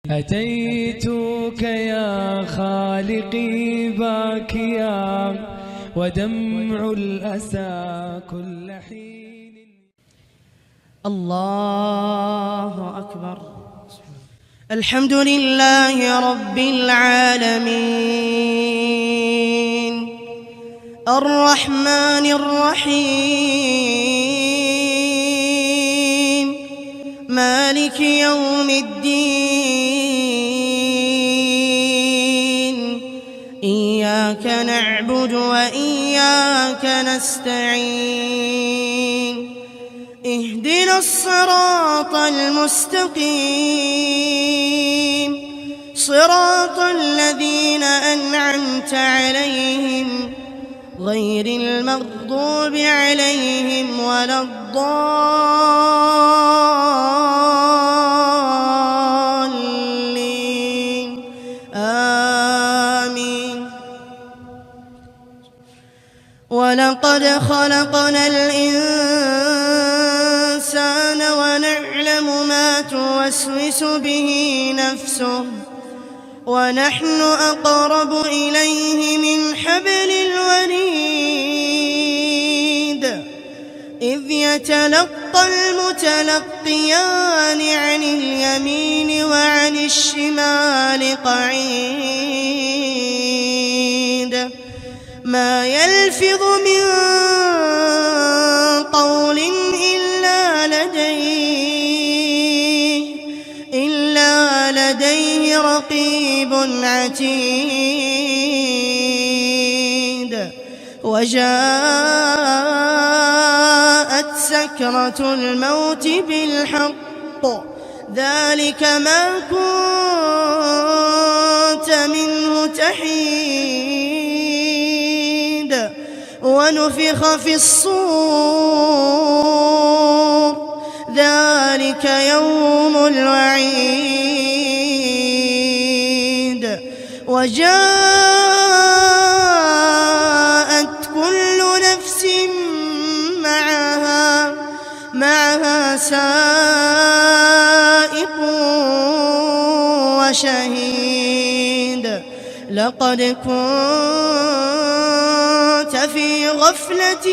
أتيتك يا خالقي باكيا ودمع الأسى كل حين. الله أكبر. الحمد لله رب العالمين الرحمن الرحيم مالك يوم الدين. إياك نعبد وإياك نستعين. اهدنا الصراط المستقيم صراط الذين أنعمت عليهم غير المغضوب عليهم ولا الضالين آمين. ولقد خلقنا الإنسان ونعلم ما توسوس به نفسه ونحن أقرب إليه من حبل الوريد. إذ يتلقى المتلقيان عن اليمين وعن الشمال قعيد. ما يلفظ من قول إلا لديه رقيب عتيد. وجاءت سكرة الموت بالحق ذلك ما كنت منه تحيد. ونفخ في الصور ذلك يوم الوعيد. وجاءت كل نفس معها سائق وشهيد. لقد كنت في غفلة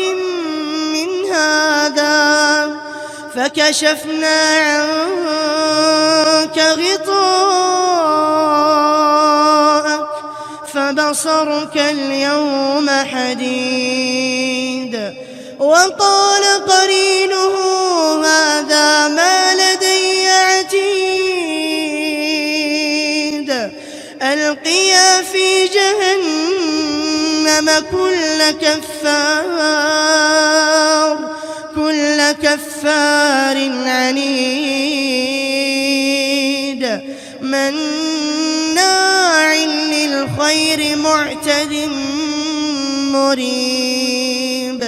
من هذا فكشفنا عنك غطاءك فبصرك اليوم حديد. وقال قرينه هذا ما لدي عتيد. ألقيا في جهنم كل كفار عنيد مناع للخير معتد مريب.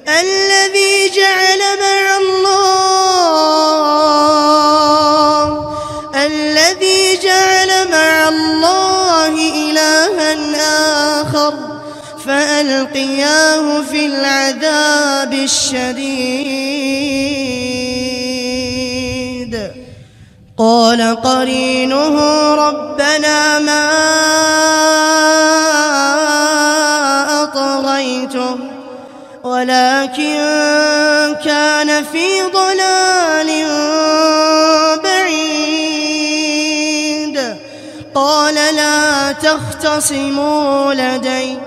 الذي جعل مع الله إلها آخر فألقياه في العذاب الشديد. قال قرينه ربنا ما أطغيته ولكن كان في ضلال بعيد. قال لا تختصموا لدي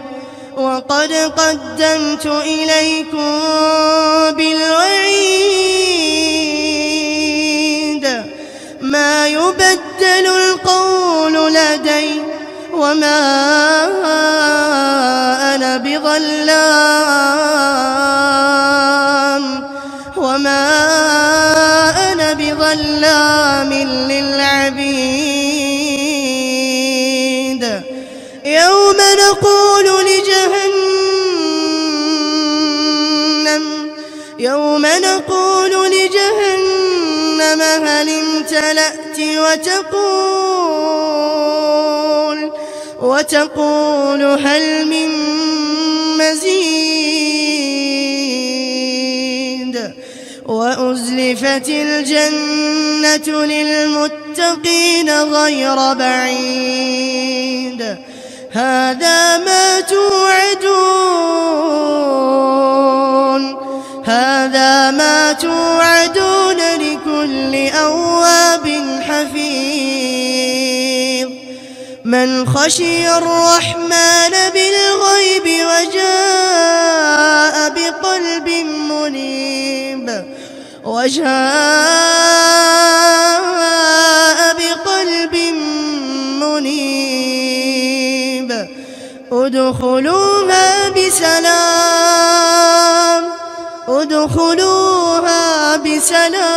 وقد قدمت إليكم بالوعيد. ما يبدل القول لدي وما أنا بظلام للعبيد. يوم نقول لجهنم هل امتلأت وتقول هل من مزيد. وأزلفت الجنة للمتقين غير بعيد هذا ما توعدون لكل أواب حفيظ من خشي الرحمن بالغيب وجاء بقلب منيب ادخلوها بسلام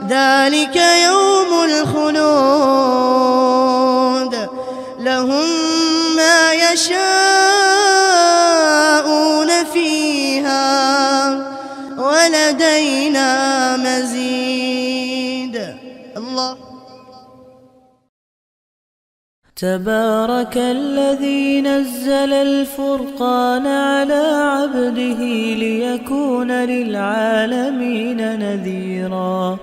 ذلك يوم الخلود لهم ما يشاءون فيها ولدينا مزيد. الله. تبارك الذي نزل الفرقان على عبده ليكون للعالمين نذيرا.